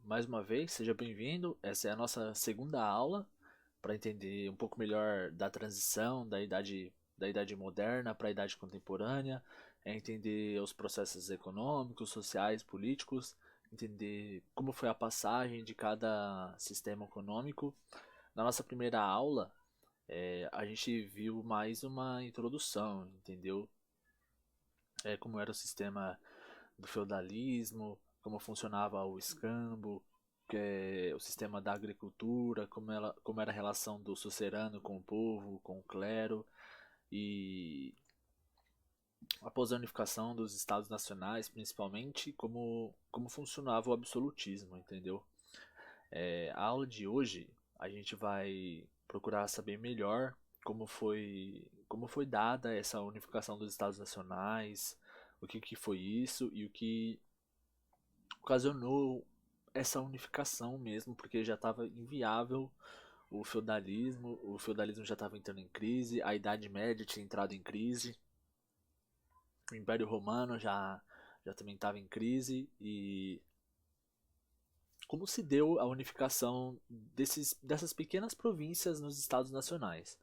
Mais uma vez, seja bem-vindo. Essa é a nossa segunda aula para entender um pouco melhor da transição da idade moderna para a idade contemporânea, entender os processos econômicos, sociais, políticos, entender como foi a passagem de cada sistema econômico. Na nossa primeira aula, a gente viu mais uma introdução, entendeu? Como era o sistema do feudalismo, como funcionava o escambo, o sistema da agricultura, como era a relação do sucerano com o povo, com o clero, e após a unificação dos estados nacionais, principalmente, como funcionava o absolutismo, entendeu? A aula de hoje a gente vai procurar saber melhor como foi dada essa unificação dos estados nacionais, o que foi isso e o que ocasionou essa unificação mesmo, porque já estava inviável o feudalismo já estava entrando em crise, a Idade Média tinha entrado em crise, o Império Romano já também estava em crise, e como se deu a unificação dessas pequenas províncias nos estados nacionais.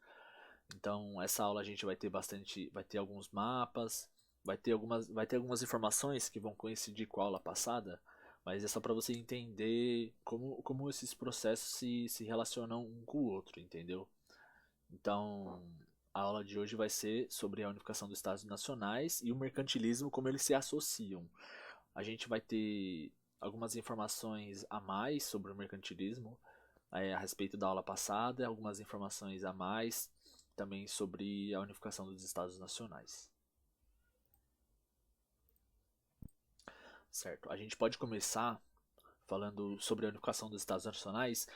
Então, essa aula a gente vai ter alguns mapas, vai ter algumas informações que vão coincidir com a aula passada, mas é só para você entender como esses processos se relacionam um com o outro, entendeu? Então, a aula de hoje vai ser sobre a unificação dos Estados nacionais e o mercantilismo, como eles se associam. A gente vai ter algumas informações a mais sobre o mercantilismo, a respeito da aula passada, algumas informações a mais também sobre a unificação dos Estados nacionais. Certo? A gente pode começar falando sobre a unificação dos Estados nacionais,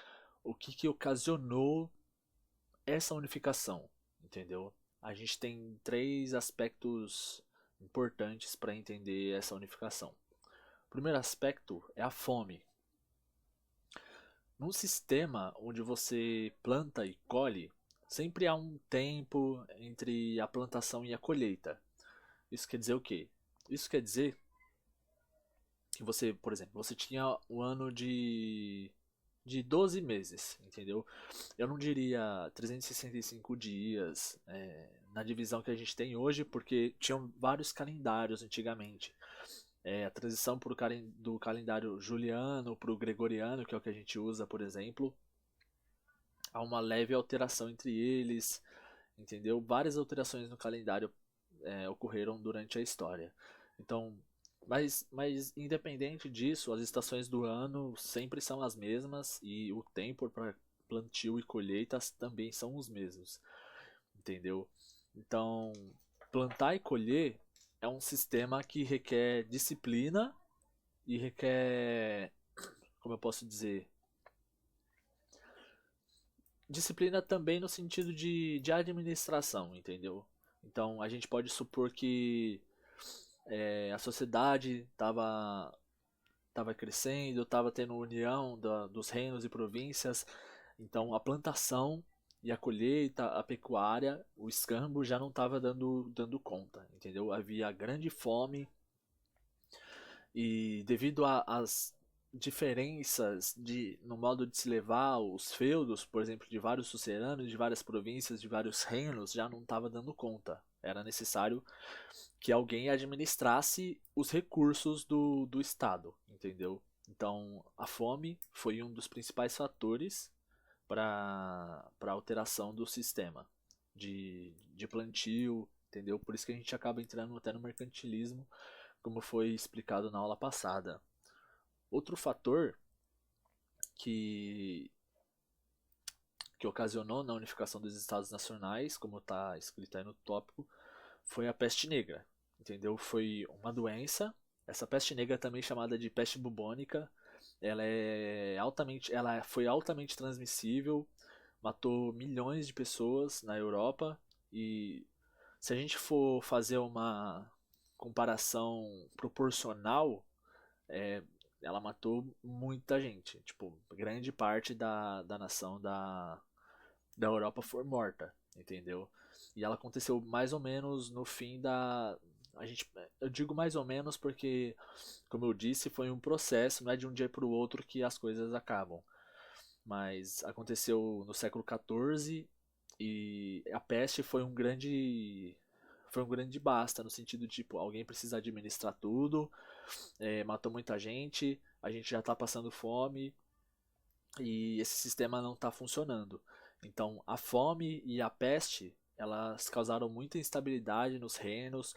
o que ocasionou essa unificação, entendeu? A gente tem três aspectos importantes para entender essa unificação. O primeiro aspecto é a fome. Num sistema onde você planta e colhe, sempre há um tempo entre a plantação e a colheita. Isso quer dizer o quê? Isso quer dizer que você, por exemplo, você tinha um ano de 12 meses, entendeu? Eu não diria 365 dias na divisão que a gente tem hoje, porque tinham vários calendários antigamente. A transição do calendário juliano para o gregoriano, que é o que a gente usa, por exemplo, há uma leve alteração entre eles, entendeu? Várias alterações no calendário ocorreram durante a história. Então, mas independente disso, as estações do ano sempre são as mesmas e o tempo para plantio e colheitas também são os mesmos, entendeu? Então, plantar e colher é um sistema que requer disciplina e requer, como eu posso dizer, disciplina também no sentido de administração, entendeu? Então, a gente pode supor que a sociedade estava crescendo, estava tendo união dos reinos e províncias, então a plantação e a colheita, a pecuária, o escambo já não estava dando conta, entendeu? Havia grande fome e devido às diferenças no modo de se levar os feudos, por exemplo, de vários suceranos, de várias províncias, de vários reinos, já não estava dando conta. Era necessário que alguém administrasse os recursos do Estado, entendeu? Então, a fome foi um dos principais fatores para a alteração do sistema de plantio, entendeu? Por isso que a gente acaba entrando até no mercantilismo, como foi explicado na aula passada. Outro fator que, que ocasionou na unificação dos estados nacionais, como está escrito aí no tópico, foi a peste negra, entendeu? Foi uma doença. Essa peste negra, também chamada de peste bubônica, ela foi altamente transmissível, matou milhões de pessoas na Europa, e se a gente for fazer uma comparação proporcional, é, ela matou muita gente. Tipo, grande parte da nação da Europa foi morta, entendeu? E ela aconteceu mais ou menos no fim eu digo mais ou menos porque, como eu disse, foi um processo, não é de um dia para o outro que as coisas acabam. Mas aconteceu no século XIV e a peste foi um grande basta, no sentido de, tipo, alguém precisa administrar tudo, matou muita gente, a gente já está passando fome e esse sistema não está funcionando. Então, a fome e a peste, elas causaram muita instabilidade nos reinos,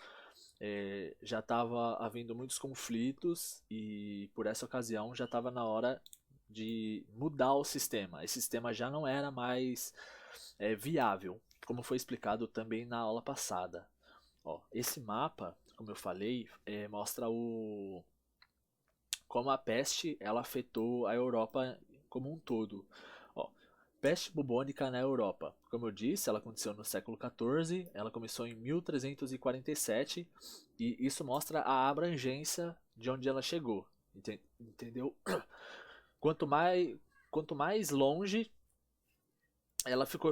já estava havendo muitos conflitos e por essa ocasião já estava na hora de mudar o sistema. Esse sistema já não era mais viável, como foi explicado também na aula passada. Ó, esse mapa, como eu falei, mostra como a peste ela afetou a Europa como um todo. Ó, peste bubônica na Europa. Como eu disse, ela aconteceu no século XIV, ela começou em 1347 e isso mostra a abrangência de onde ela chegou. Entendeu? Quanto mais, quanto mais longe,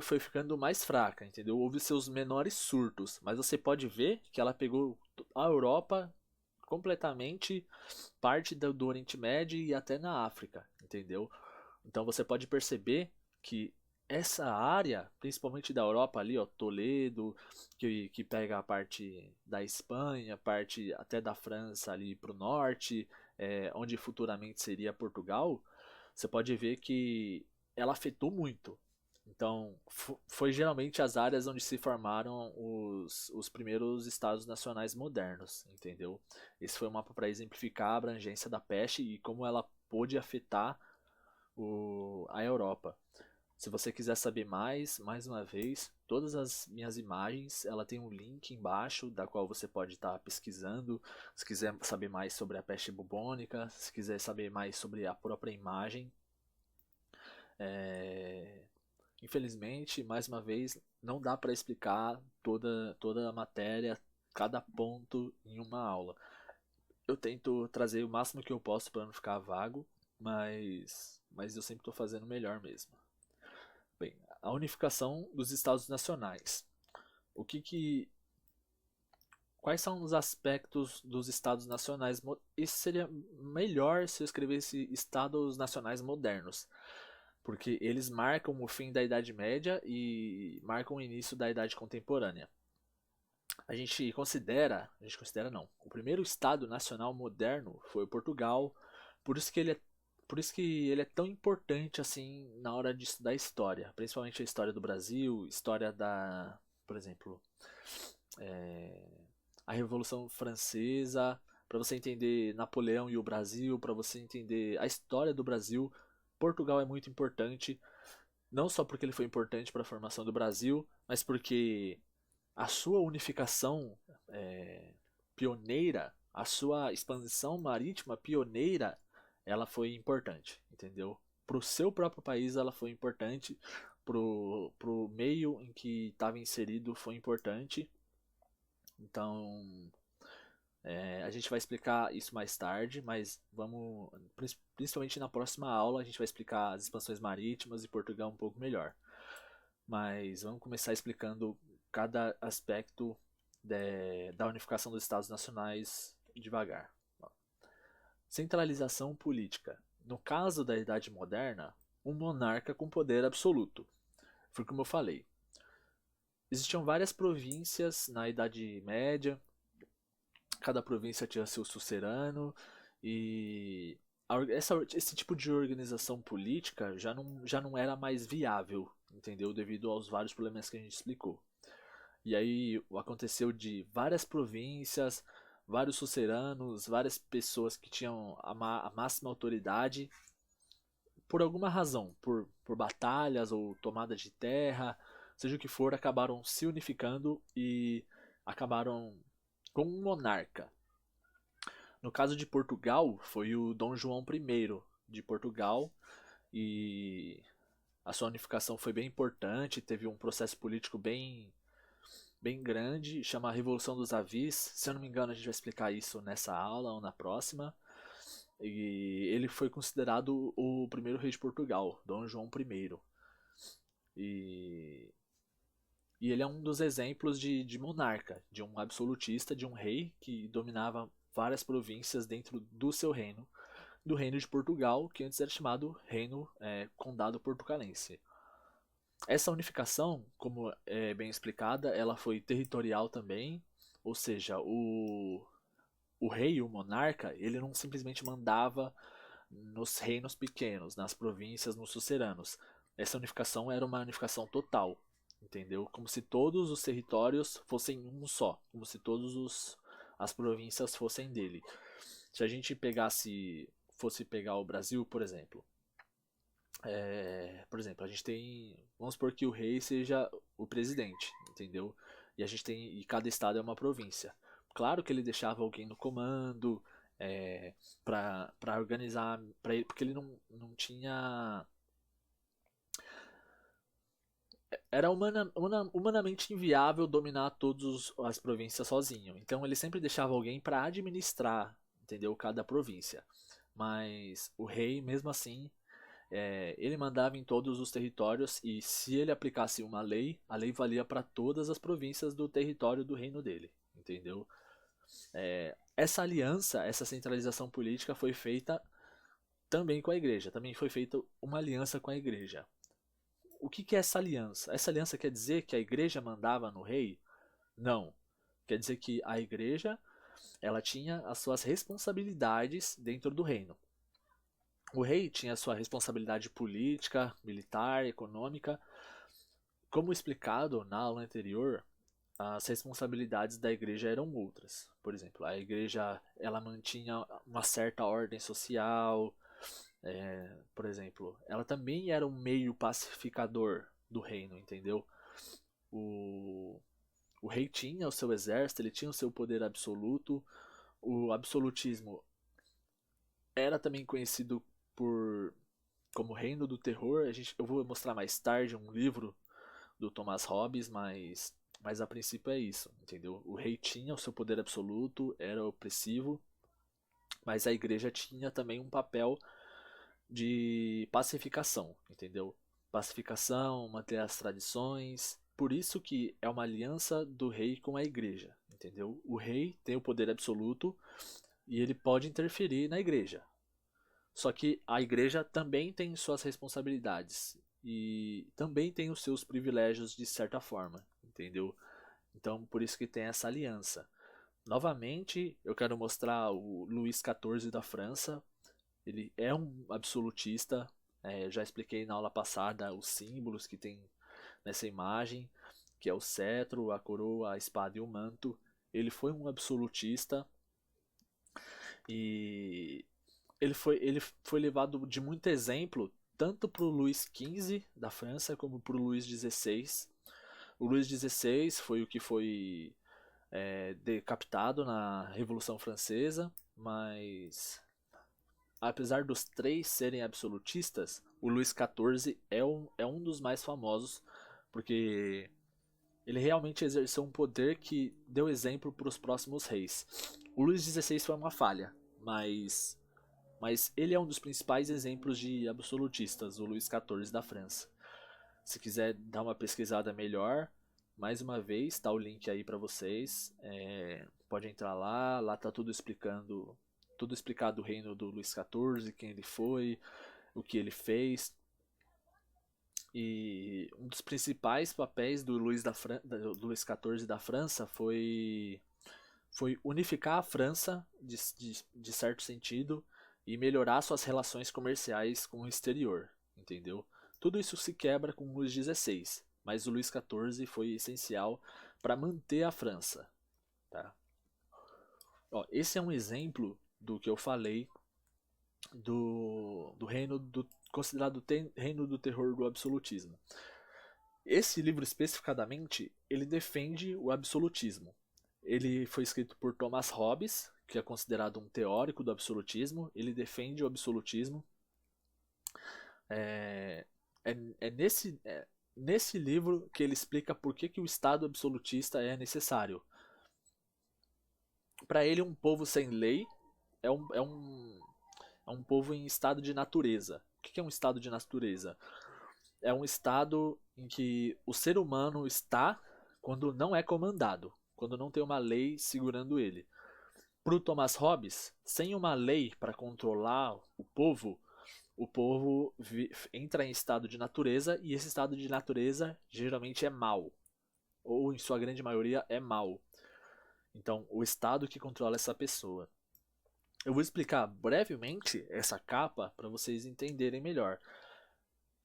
foi ficando mais fraca, entendeu? Houve seus menores surtos, mas você pode ver que ela pegou a Europa completamente, parte do Oriente Médio e até na África, entendeu? Então você pode perceber que essa área, principalmente da Europa ali, ó, Toledo, que pega a parte da Espanha, parte até da França ali para o norte, onde futuramente seria Portugal, você pode ver que ela afetou muito. Então, foi geralmente as áreas onde se formaram os primeiros estados nacionais modernos, entendeu? Esse foi um mapa para exemplificar a abrangência da peste e como ela pôde afetar a Europa. Se você quiser saber mais uma vez, todas as minhas imagens, ela tem um link embaixo da qual você pode estar pesquisando. Se quiser saber mais sobre a peste bubônica, se quiser saber mais sobre a própria imagem. Infelizmente, mais uma vez, não dá para explicar toda a matéria, cada ponto em uma aula. Eu tento trazer o máximo que eu posso para não ficar vago, mas eu sempre estou fazendo o melhor mesmo. Bem, a unificação dos Estados Nacionais. O que que Quais são os aspectos dos Estados Nacionais? Isso seria melhor se eu escrevesse Estados Nacionais modernos, porque eles marcam o fim da Idade Média e marcam o início da Idade Contemporânea. A gente considera não. O primeiro Estado Nacional moderno foi Portugal, por isso que ele é tão importante assim na hora de estudar história, principalmente a história do Brasil, história por exemplo, a Revolução Francesa, para você entender Napoleão e o Brasil, para você entender a história do Brasil. Portugal é muito importante, não só porque ele foi importante para a formação do Brasil, mas porque a sua unificação pioneira, a sua expansão marítima pioneira, ela foi importante, entendeu? Para o seu próprio país ela foi importante, pro meio em que estava inserido foi importante. Então, a gente vai explicar isso mais tarde, mas principalmente na próxima aula, a gente vai explicar as expansões marítimas e Portugal um pouco melhor. Mas vamos começar explicando cada aspecto da unificação dos Estados Nacionais devagar. Centralização política. No caso da Idade Moderna, um monarca com poder absoluto. Foi como eu falei. Existiam várias províncias na Idade Média, cada província tinha seu sucerano e esse tipo de organização política já não era mais viável, entendeu? Devido aos vários problemas que a gente explicou. E aí aconteceu de várias províncias, vários suceranos, várias pessoas que tinham a máxima autoridade, por alguma razão, por batalhas ou tomada de terra, seja o que for, acabaram se unificando e acabaram com um monarca. No caso de Portugal, foi o Dom João I de Portugal e a sua unificação foi bem importante, teve um processo político bem grande, chama Revolução dos Avis. Se eu não me engano, a gente vai explicar isso nessa aula ou na próxima. E ele foi considerado o primeiro rei de Portugal, Dom João I. E E ele é um dos exemplos de monarca, de um absolutista, de um rei que dominava várias províncias dentro do seu reino, do reino de Portugal, que antes era chamado Reino Condado Portucalense. Essa unificação, como é bem explicada, ela foi territorial também, ou seja, o rei, o monarca, ele não simplesmente mandava nos reinos pequenos, nas províncias, nos suceranos. Essa unificação era uma unificação total, entendeu? Como se todos os territórios fossem um só, como se todas as províncias fossem dele. Se a gente fosse pegar o Brasil, por exemplo, a gente tem, vamos supor que o rei seja o presidente, entendeu? E cada estado é uma província. Claro que ele deixava alguém no comando, para organizar, porque ele não tinha, era humanamente inviável dominar todas as províncias sozinho. Então ele sempre deixava alguém para administrar, entendeu? Cada província. Mas o rei, mesmo assim, ele mandava em todos os territórios e se ele aplicasse uma lei, a lei valia para todas as províncias do território do reino dele, entendeu? Essa aliança, essa centralização política foi feita também com a igreja, também foi feita uma aliança com a igreja. O que é essa aliança? Essa aliança quer dizer que a igreja mandava no rei? Não. Quer dizer que a igreja ela tinha as suas responsabilidades dentro do reino. O rei tinha a sua responsabilidade política, militar, econômica. Como explicado na aula anterior, as responsabilidades da igreja eram outras. Por exemplo, a igreja ela mantinha uma certa ordem social. Por exemplo, ela também era um meio pacificador do reino, entendeu? O, o rei tinha o seu exército, ele tinha o seu poder absoluto. O absolutismo era também conhecido por como Reino do Terror. Eu vou mostrar mais tarde um livro do Thomas Hobbes, mas a princípio é isso, entendeu? O rei tinha o seu poder absoluto, era opressivo, mas a igreja tinha também um papel de pacificação, entendeu? Pacificação, manter as tradições. Por isso que é uma aliança do rei com a igreja, entendeu? O rei tem o poder absoluto e ele pode interferir na igreja. Só que a igreja também tem suas responsabilidades e também tem os seus privilégios de certa forma, entendeu? Então, por isso que tem essa aliança. Novamente, eu quero mostrar o Luís XIV da França. Ele é um absolutista. Já expliquei na aula passada os símbolos que tem nessa imagem, que é o cetro, a coroa, a espada e o manto. Ele foi um absolutista e ele foi levado de muito exemplo tanto para o Luís XV da França como para o Luís XVI. O Luís XVI foi o que foi decapitado na Revolução Francesa, mas apesar dos três serem absolutistas, o Luís XIV é um dos mais famosos, porque ele realmente exerceu um poder que deu exemplo para os próximos reis. O Luís XVI foi uma falha, mas ele é um dos principais exemplos de absolutistas, o Luís XIV da França. Se quiser dar uma pesquisada melhor, mais uma vez, está o link aí para vocês. Pode entrar lá, lá tá tudo explicado o reino do Luís XIV, quem ele foi, o que ele fez. E um dos principais papéis do do Luís XIV da França foi unificar a França de certo sentido e melhorar suas relações comerciais com o exterior, entendeu? Tudo isso se quebra com o Luís XVI, mas o Luís XIV foi essencial para manter a França. Tá? Ó, esse é um exemplo do que eu falei do reino considerado reino do terror do absolutismo. Esse livro especificadamente ele defende o absolutismo. Ele foi escrito por Thomas Hobbes, que é considerado um teórico do absolutismo. Ele defende o absolutismo. É, nesse livro que ele explica por que o Estado absolutista é necessário. Para ele, um povo sem lei é um povo em estado de natureza. O que é um estado de natureza? É um estado em que o ser humano está quando não é comandado, quando não tem uma lei segurando ele. Para o Thomas Hobbes, sem uma lei para controlar o povo entra em estado de natureza e esse estado de natureza geralmente é mau, ou em sua grande maioria é mau. Então, o estado que controla essa pessoa. Eu vou explicar brevemente essa capa para vocês entenderem melhor.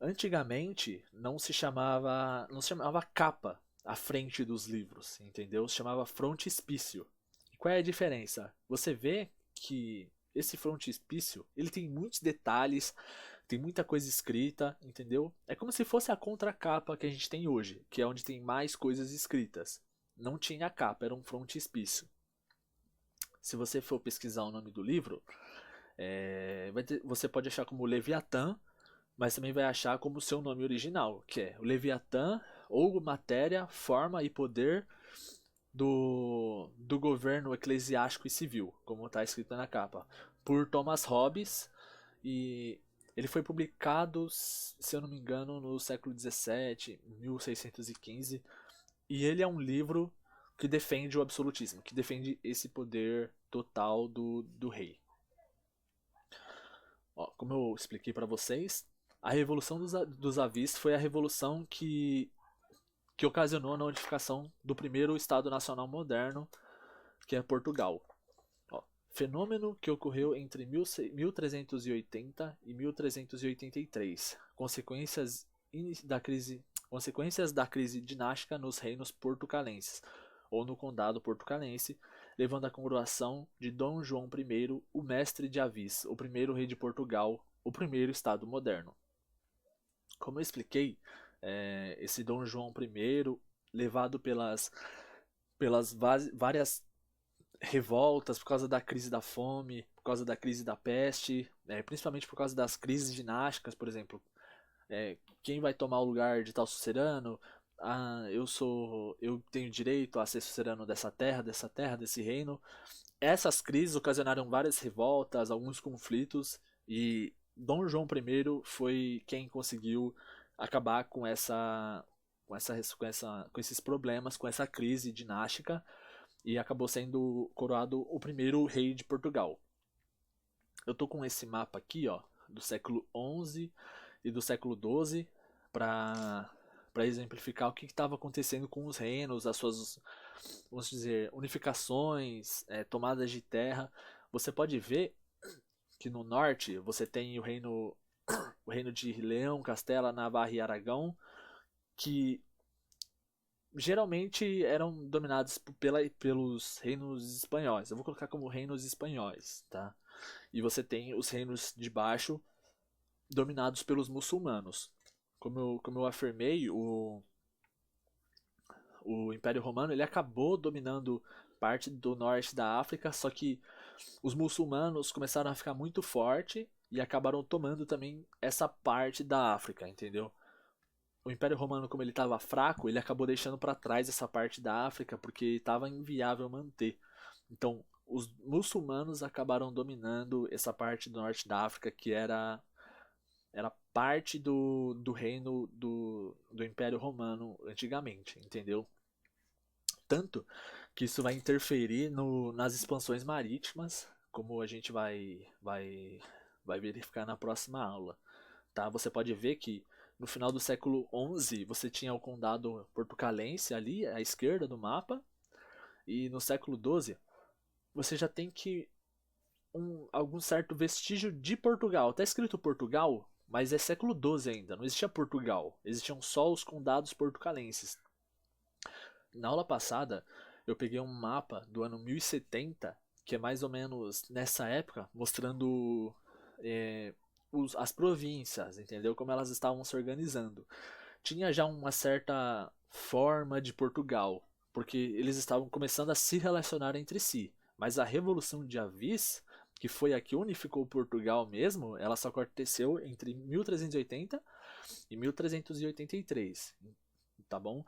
Antigamente não se chamava capa à frente dos livros, entendeu? Se chamava frontispício. E qual é a diferença? Você vê que esse frontispício, ele tem muitos detalhes, tem muita coisa escrita, entendeu? É como se fosse a contracapa que a gente tem hoje, que é onde tem mais coisas escritas. Não tinha capa, era um frontispício. Se você for pesquisar o nome do livro, você pode achar como Leviatã, mas também vai achar como seu nome original, que é o Leviatã ou matéria, forma e poder do governo eclesiástico e civil, como está escrito na capa, por Thomas Hobbes, e ele foi publicado, se eu não me engano, no século XVII, 1615, e ele é um livro que defende o absolutismo, que defende esse poder total do rei. Ó, como eu expliquei para vocês, a Revolução dos Avis foi a revolução que ocasionou a unificação do primeiro Estado Nacional moderno, que é Portugal. Ó, fenômeno que ocorreu entre 1380 e 1383, consequências da crise dinástica nos reinos portucalenses, ou no condado portucalense, levando à coroação de Dom João I, o mestre de Avis, o primeiro rei de Portugal, o primeiro Estado moderno. Como eu expliquei, esse Dom João I, levado pelas várias revoltas por causa da crise da fome, por causa da crise da peste, principalmente por causa das crises dinásticas, por exemplo, quem vai tomar o lugar de tal sucerano? Eu tenho direito a ser sucerano dessa terra, desse reino. Essas crises ocasionaram várias revoltas, alguns conflitos, e Dom João I foi quem conseguiu acabar com esses problemas, com essa crise dinástica, e acabou sendo coroado o primeiro rei de Portugal. Eu tô com esse mapa aqui, ó, do século XI e do século XII, para exemplificar o que estava acontecendo com os reinos, as suas, vamos dizer, unificações, tomadas de terra. Você pode ver que no norte você tem o reino de Leão, Castela, Navarra e Aragão, que geralmente eram dominados pelos reinos espanhóis. Eu vou colocar como reinos espanhóis, tá? E você tem os reinos de baixo dominados pelos muçulmanos. Como eu afirmei, o Império Romano ele acabou dominando parte do norte da África, só que os muçulmanos começaram a ficar muito forte e acabaram tomando também essa parte da África, entendeu? O Império Romano, como ele estava fraco, ele acabou deixando para trás essa parte da África porque estava inviável manter. Então, os muçulmanos acabaram dominando essa parte do norte da África que era parte do reino do Império Romano antigamente, entendeu? Tanto que isso vai interferir nas expansões marítimas, como a gente vai verificar na próxima aula. Tá? Você pode ver que no final do século XI você tinha o condado portucalense ali à esquerda do mapa, e no século XII você já tem que algum certo vestígio de Portugal. Está escrito Portugal, mas é século XII ainda, não existia Portugal, existiam só os condados portucalenses. Na aula passada eu peguei um mapa do ano 1070, que é mais ou menos nessa época, mostrando as províncias, entendeu? Como elas estavam se organizando. Tinha já uma certa forma de Portugal, porque eles estavam começando a se relacionar entre si. Mas a Revolução de Avis, que foi a que unificou Portugal mesmo, ela só aconteceu entre 1380 e 1383, tá bom?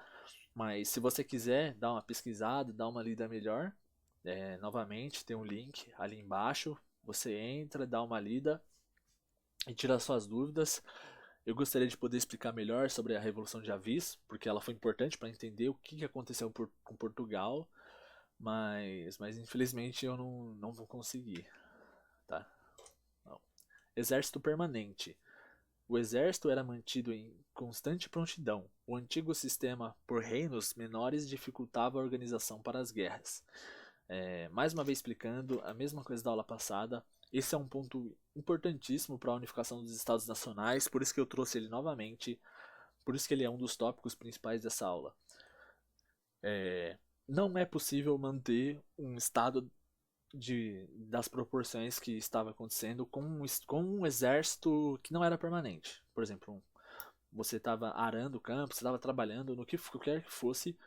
Mas se você quiser dar uma pesquisada, dar uma lida melhor, novamente tem um link ali embaixo, você entra, dá uma lida e tira suas dúvidas. Eu gostaria de poder explicar melhor sobre a Revolução de Avis, porque ela foi importante para entender o que aconteceu com Portugal, mas infelizmente eu não vou conseguir, tá? Não. Exército permanente. O exército era mantido em constante prontidão. O antigo sistema por reinos menores dificultava a organização para as guerras. Mais uma vez explicando a mesma coisa da aula passada, esse é um ponto importantíssimo para a unificação dos estados nacionais, por isso que eu trouxe ele novamente, por isso que ele é um dos tópicos principais dessa aula. Não é possível manter um estado das proporções que estava acontecendo com um exército que não era permanente. Por exemplo, você estava arando o campo, você estava trabalhando no que quer que fosse,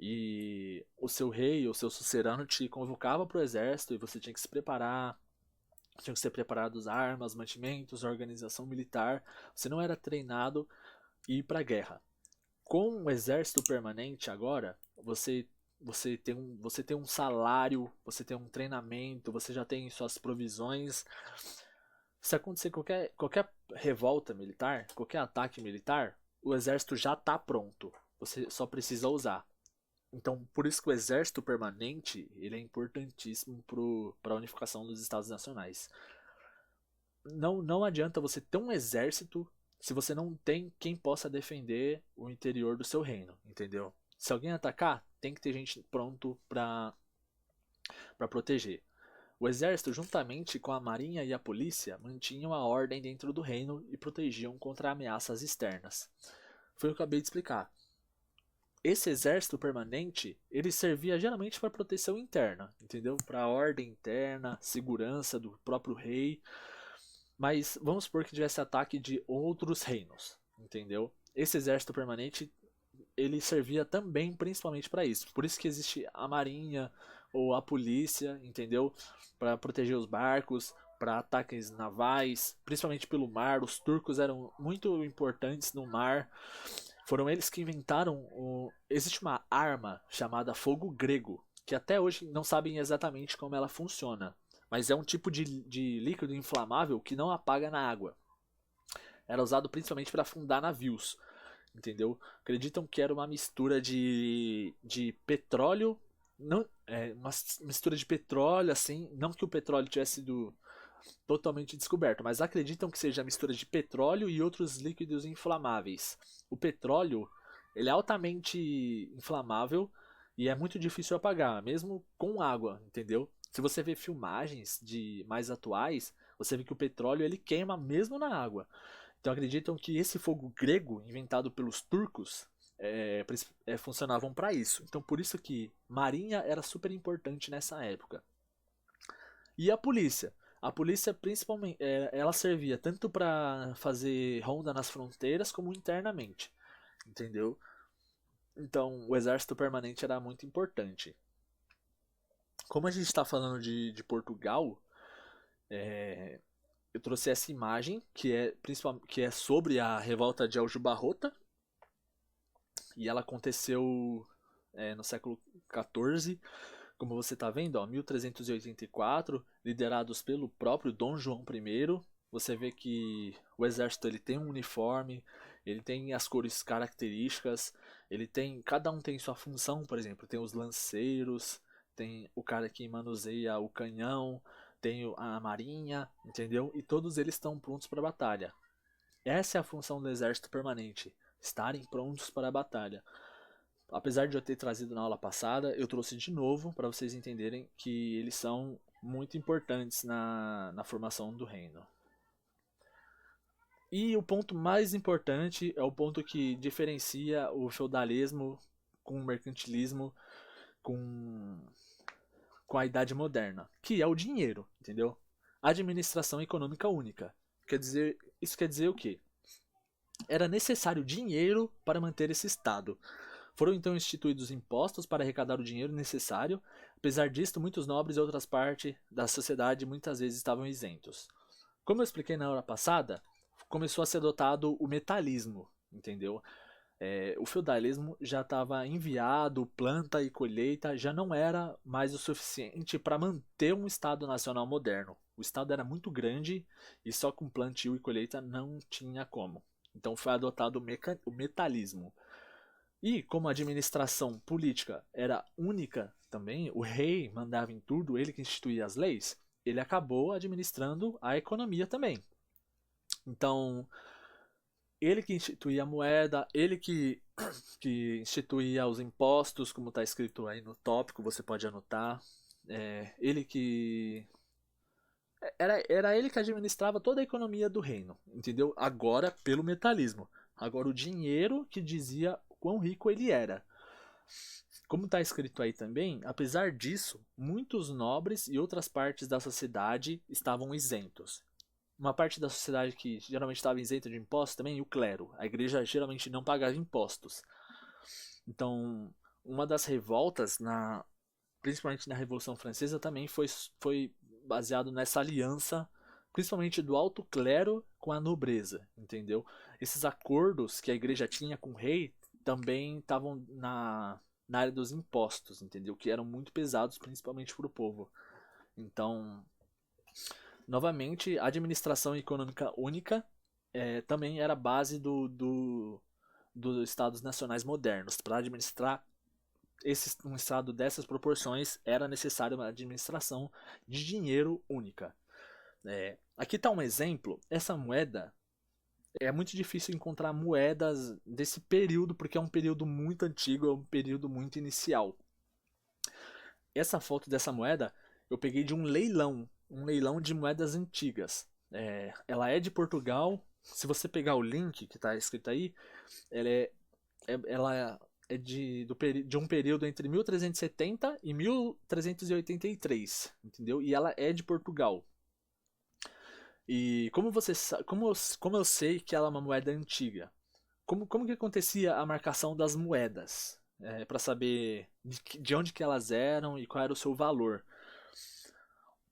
e o seu rei ou seu sucerano te convocava para o exército e você tinha que se preparar, tinha que ser preparado armas, mantimentos, organização militar. Você não era treinado a ir para a guerra. Com o exército permanente agora, você tem um salário, você tem um treinamento, você já tem suas provisões. Se acontecer qualquer revolta militar, qualquer ataque militar, o exército já está pronto. Você só precisa usar. Então, por isso que o exército permanente ele é importantíssimo para a unificação dos estados nacionais. Não adianta você ter um exército se você não tem quem possa defender o interior do seu reino, entendeu? Se alguém atacar, tem que ter gente pronto para proteger. O exército, juntamente com a marinha e a polícia, mantinham a ordem dentro do reino e protegiam contra ameaças externas. Foi o que eu acabei de explicar. Esse exército permanente, ele servia geralmente para proteção interna, entendeu? Para a ordem interna, segurança do próprio rei. Mas vamos supor que tivesse ataque de outros reinos, entendeu? Esse exército permanente, ele servia também principalmente para isso. Por isso que existe a marinha ou a polícia, entendeu? Para proteger os barcos, para ataques navais, principalmente pelo mar. Os turcos eram muito importantes no mar. Foram eles que inventaram existe uma arma chamada fogo grego, que até hoje não sabem exatamente como ela funciona, mas é um tipo de líquido inflamável que não apaga na água. Era usado principalmente para afundar navios, entendeu? Acreditam que era uma mistura de petróleo, não, uma mistura de petróleo, assim, não que o petróleo tivesse sido totalmente descoberto, mas acreditam que seja a mistura de petróleo e outros líquidos inflamáveis. O petróleo, ele é altamente inflamável e é muito difícil apagar, mesmo com água, entendeu? Se você ver filmagens de mais atuais, você vê que o petróleo ele queima mesmo na água. Então acreditam que esse fogo grego inventado pelos turcos funcionavam para isso. Então por isso que marinha era super importante nessa época. E a polícia? A polícia principalmente, ela servia tanto para fazer ronda nas fronteiras como internamente, entendeu? Então o exército permanente era muito importante. Como a gente está falando de Portugal, eu trouxe essa imagem que é sobre a revolta de Aljubarrota e ela aconteceu no século XIV. Como você está vendo, ó, 1384, liderados pelo próprio Dom João I. Você vê que o exército ele tem um uniforme, ele tem as cores características, cada um tem sua função, por exemplo, tem os lanceiros, tem o cara que manuseia o canhão, tem a marinha, entendeu? E todos eles estão prontos para a batalha. Essa é a função do exército permanente, estarem prontos para a batalha. Apesar de eu ter trazido na aula passada, eu trouxe de novo para vocês entenderem que eles são muito importantes na formação do reino. E o ponto mais importante é o ponto que diferencia o feudalismo com o mercantilismo, com a Idade Moderna, que é o dinheiro, entendeu? Administração econômica única. Isso quer dizer o quê? Era necessário dinheiro para manter esse Estado. Foram então instituídos impostos para arrecadar o dinheiro necessário. Apesar disto, muitos nobres e outras partes da sociedade muitas vezes estavam isentos. Como eu expliquei na hora passada, começou a ser adotado o metalismo, entendeu? O feudalismo já estava enviado, planta e colheita já não era mais o suficiente para manter um Estado nacional moderno. O Estado era muito grande e só com plantio e colheita não tinha como. Então foi adotado o metalismo. E como a administração política era única também, o rei mandava em tudo, ele que instituía as leis, ele acabou administrando a economia também. Então, ele que instituía a moeda, ele que instituía os impostos, como está escrito aí no tópico, você pode anotar. Ele que. Era ele que administrava toda a economia do reino, entendeu? Agora, pelo metalismo. Agora, o dinheiro que dizia quão rico ele era. Como está escrito aí também, apesar disso, muitos nobres e outras partes da sociedade estavam isentos. Uma parte da sociedade que geralmente estava isenta de impostos também, o clero. A igreja geralmente não pagava impostos. Então, uma das revoltas, principalmente na Revolução Francesa, também foi baseado nessa aliança, principalmente do alto clero com a nobreza, entendeu? Esses acordos que a igreja tinha com o rei também estavam na área dos impostos, entendeu? Que eram muito pesados, principalmente para o povo. Então, novamente, a administração econômica única também era a base dos estados nacionais modernos. Para administrar um estado dessas proporções, era necessária uma administração de dinheiro única. Aqui está um exemplo. Essa moeda, é muito difícil encontrar moedas desse período, porque é um período muito antigo, é um período muito inicial. Essa foto dessa moeda eu peguei de um leilão de moedas antigas. Ela é de Portugal. Se você pegar o link que está escrito aí, ela é de um período entre 1370 e 1383, entendeu? E ela é de Portugal. E como eu sei que ela é uma moeda antiga? Como que acontecia a marcação das moedas? Para saber de onde que elas eram e qual era o seu valor.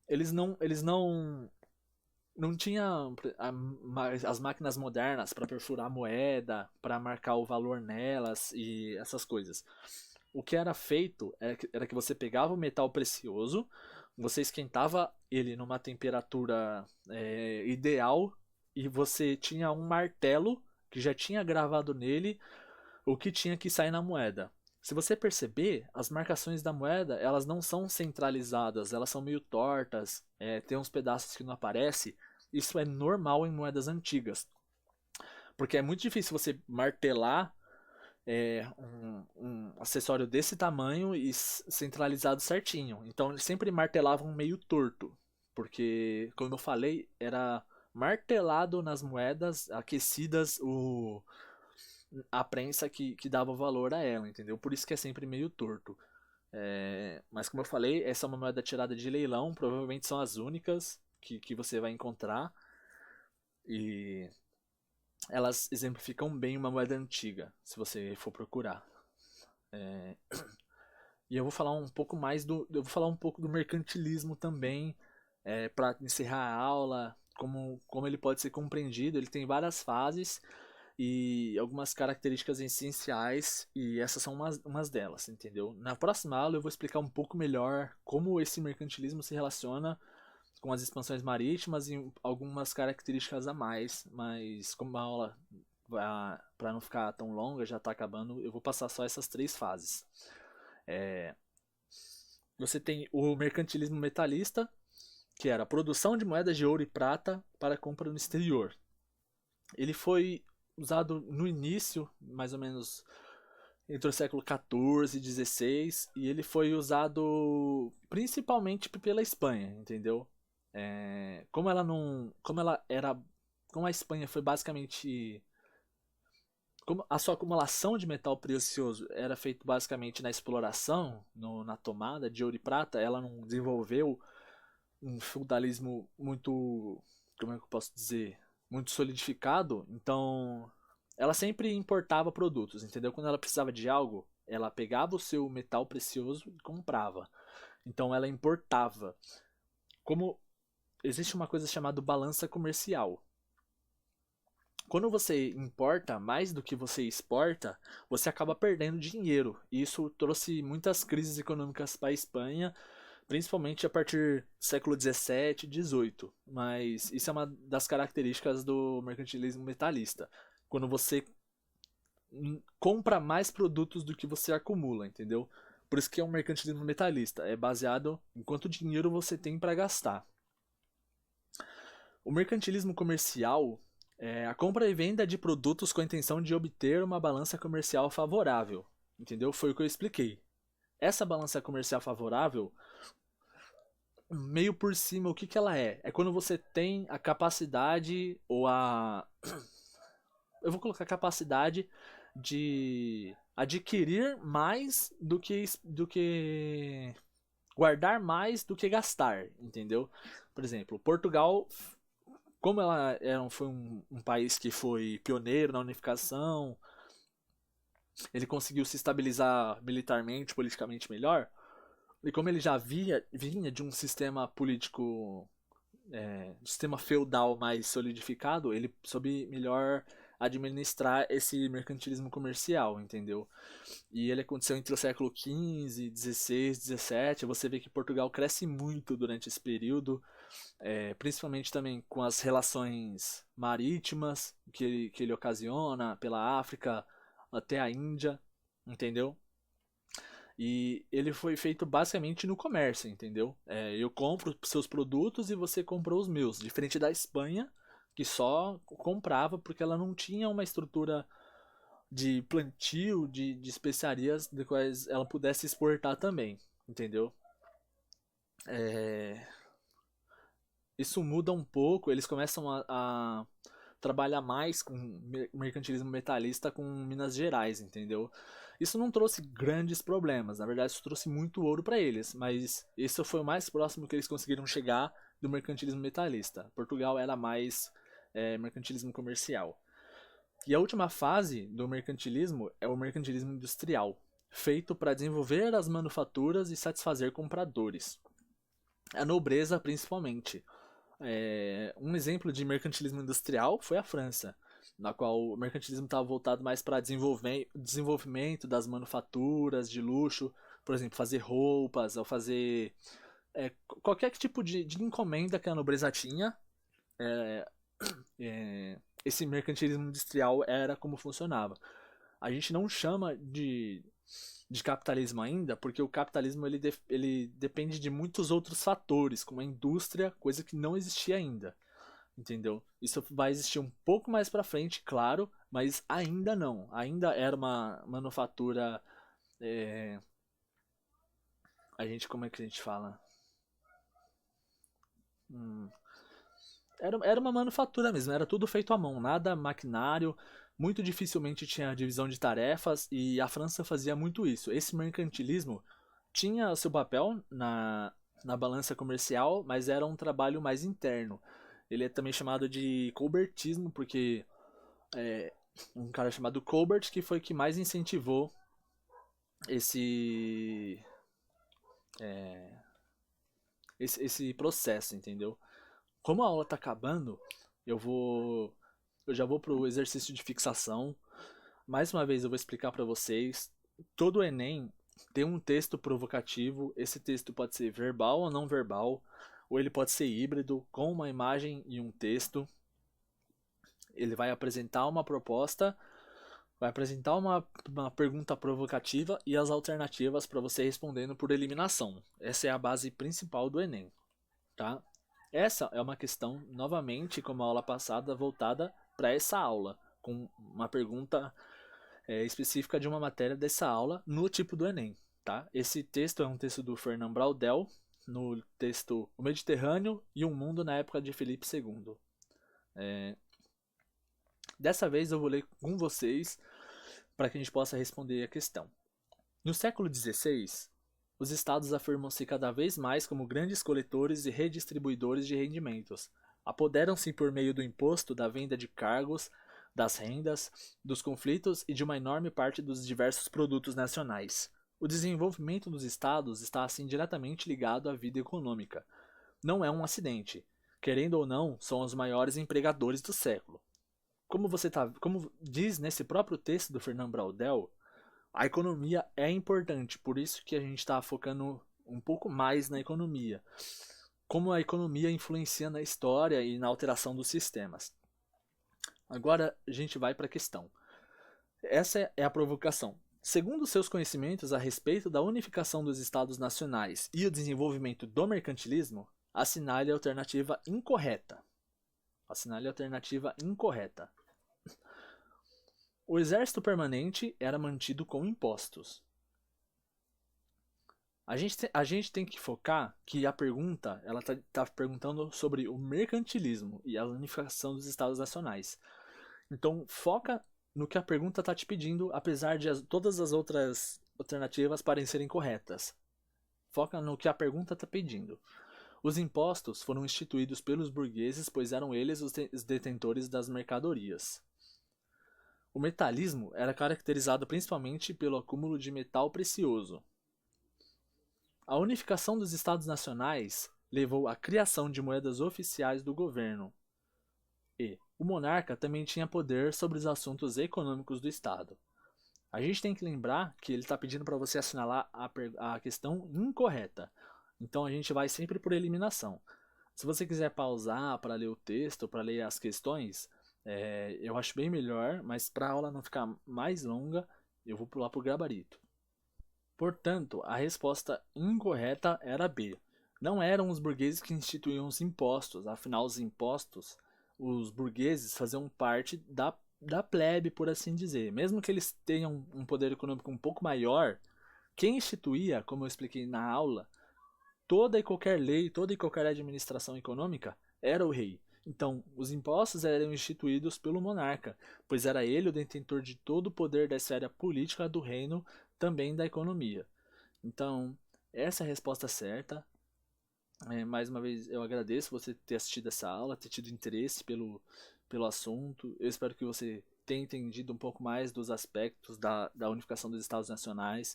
Eles não tinham as máquinas modernas para perfurar a moeda, para marcar o valor nelas e essas coisas. O que era feito era que você pegava o metal precioso, você esquentava ele numa temperatura ideal e você tinha um martelo que já tinha gravado nele o que tinha que sair na moeda. Se você perceber, as marcações da moeda elas não são centralizadas, elas são meio tortas, tem uns pedaços que não aparecem. Isso é normal em moedas antigas, porque é muito difícil você martelar um acessório desse tamanho e centralizado certinho. Então eles sempre martelavam meio torto, porque, como eu falei, era martelado nas moedas aquecidas a prensa que dava valor a ela, entendeu? Por isso que é sempre meio torto. Mas como eu falei, essa é uma moeda tirada de leilão, provavelmente são as únicas que você vai encontrar. E elas exemplificam bem uma moeda antiga, se você for procurar. E eu vou falar um pouco eu vou falar um pouco do mercantilismo também, para encerrar a aula, como ele pode ser compreendido. Ele tem várias fases e algumas características essenciais, e essas são umas delas, entendeu? Na próxima aula eu vou explicar um pouco melhor como esse mercantilismo se relaciona com as expansões marítimas e algumas características a mais, mas como a aula, para não ficar tão longa, já está acabando, eu vou passar só essas três fases. Você tem o mercantilismo metalista, que era a produção de moedas de ouro e prata para compra no exterior. Ele foi usado no início, mais ou menos entre o século XIV e XVI, e ele foi usado principalmente pela Espanha, entendeu? Como a Espanha foi basicamente, como a sua acumulação de metal precioso era feita basicamente na exploração, na tomada de ouro e prata, ela não desenvolveu um feudalismo muito, como é que eu posso dizer, muito solidificado. Então ela sempre importava produtos, entendeu? Quando ela precisava de algo, ela pegava o seu metal precioso e comprava. Então ela importava. Como existe uma coisa chamada balança comercial. Quando você importa mais do que você exporta, você acaba perdendo dinheiro. E isso trouxe muitas crises econômicas para a Espanha, principalmente a partir do século XVII e XVIII. Mas isso é uma das características do mercantilismo metalista. quando você compra mais produtos do que você acumula, entendeu? Por isso que é um mercantilismo metalista, é baseado em quanto dinheiro você tem para gastar. O mercantilismo comercial é a compra e venda de produtos com a intenção de obter uma balança comercial favorável, entendeu? Foi o que eu expliquei. Essa balança comercial favorável, meio por cima, o que, que ela é? É quando você tem a capacidade ou a. Eu vou colocar capacidade de adquirir mais do que guardar mais do que gastar, entendeu? Por exemplo, Portugal, como foi um país que foi pioneiro na unificação, ele conseguiu se estabilizar militarmente, politicamente melhor, e como ele já vinha de um sistema político, sistema feudal mais solidificado, ele soube melhor administrar esse mercantilismo comercial, entendeu? E ele aconteceu entre o século XV, XVI, XVII. Você vê que Portugal cresce muito durante esse período, principalmente também com as relações marítimas que ele ocasiona pela África até a Índia, entendeu? E ele foi feito basicamente no comércio, entendeu? Eu compro seus produtos e você comprou os meus. Diferente da Espanha, que só comprava porque ela não tinha uma estrutura de plantio de especiarias de quais ela pudesse exportar também, entendeu? É, Isso muda um pouco, eles começam a trabalhar mais com mercantilismo metalista com Minas Gerais, entendeu? Isso não trouxe grandes problemas, na verdade isso trouxe muito ouro para eles, mas isso foi o mais próximo que eles conseguiram chegar do mercantilismo metalista. Portugal era mais mercantilismo comercial. E a última fase do mercantilismo é o mercantilismo industrial, feito para desenvolver as manufaturas e satisfazer compradores. A nobreza, principalmente. Um exemplo de mercantilismo industrial foi a França, na qual o mercantilismo estava voltado mais para desenvolvimento das manufaturas de luxo, por exemplo, fazer roupas ou fazer qualquer tipo de encomenda que a nobreza tinha. é, Esse mercantilismo industrial era como funcionava. A gente não chama de capitalismo ainda, porque o capitalismo ele depende de muitos outros fatores, como a indústria, coisa que não existia ainda, entendeu? Isso vai existir um pouco mais para frente, claro, mas ainda não. Ainda era uma manufatura. é, como é que a gente fala? Hum, era uma manufatura mesmo, era tudo feito à mão, nada maquinário. Muito dificilmente tinha divisão de tarefas e a França fazia muito isso. Esse mercantilismo tinha seu papel na balança comercial, mas era um trabalho mais interno. Ele é também chamado de colbertismo, porque um cara chamado Colbert que foi que mais incentivou esse, esse processo, entendeu? Como a aula está acabando, eu vou eu já vou pro exercício de fixação. Mais uma vez eu vou explicar para vocês. Todo o Enem tem um texto provocativo. Esse texto pode ser verbal ou não verbal, ou ele pode ser híbrido, com uma imagem e um texto. Ele vai apresentar uma proposta, vai apresentar uma pergunta provocativa e as alternativas para você respondendo por eliminação. Essa é a base principal do Enem, tá? Essa é uma questão, novamente, como a aula passada, voltada para essa aula, com uma pergunta específica de uma matéria dessa aula no tipo do Enem. Tá? Esse texto é um texto do Fernand Braudel, no texto O Mediterrâneo e um Mundo na Época de Felipe II. Dessa vez eu vou ler com vocês para que a gente possa responder a questão. No século XVI, os estados afirmam-se cada vez mais como grandes coletores e redistribuidores de rendimentos. Apoderam-se por meio do imposto da venda de cargos, das rendas, dos conflitos e de uma enorme parte dos diversos produtos nacionais. O desenvolvimento dos estados está assim diretamente ligado à vida econômica. Não é um acidente. Querendo ou não, são os maiores empregadores do século. Como diz nesse próprio texto do Fernand Braudel, a economia é importante, por isso que a gente está focando um pouco mais na economia. Como a economia influencia na história e na alteração dos sistemas. Agora a gente vai para a questão. Essa é a provocação. Segundo seus conhecimentos a respeito da unificação dos Estados nacionais e o desenvolvimento do mercantilismo, assinale a alternativa incorreta. Assinale a alternativa incorreta. O exército permanente era mantido com impostos. A gente tem que focar que a pergunta ela tá perguntando sobre o mercantilismo e a unificação dos Estados nacionais. Então foca no que a pergunta está te pedindo, apesar de todas as outras alternativas parecerem corretas. Foca no que a pergunta está pedindo. Os impostos foram instituídos pelos burgueses, pois eram eles os detentores das mercadorias. O metalismo era caracterizado principalmente pelo acúmulo de metal precioso. A unificação dos Estados nacionais levou à criação de moedas oficiais do governo. E o monarca também tinha poder sobre os assuntos econômicos do Estado. A gente tem que lembrar que ele está pedindo para você assinalar a questão incorreta. Então a gente vai sempre por eliminação. Se você quiser pausar para ler o texto, para ler as questões, eu acho bem melhor, mas para a aula não ficar mais longa, eu vou pular para o gabarito. Portanto, a resposta incorreta era B. Não eram os burgueses que instituíam os impostos, afinal, os impostos, os burgueses faziam parte da plebe, por assim dizer. Mesmo que eles tenham um poder econômico um pouco maior, quem instituía, como eu expliquei na aula, toda e qualquer lei, toda e qualquer administração econômica era o rei. Então, os impostos eram instituídos pelo monarca, pois era ele o detentor de todo o poder da esfera política do reino, também da economia. Então, essa é a resposta certa. Mais uma vez, eu agradeço você ter assistido essa aula, ter tido interesse pelo assunto. Eu espero que você tenha entendido um pouco mais dos aspectos da unificação dos Estados Nacionais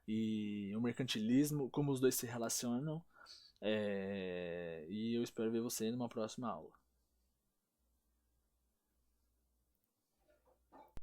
e o mercantilismo, como os dois se relacionam. E eu espero ver você numa próxima aula.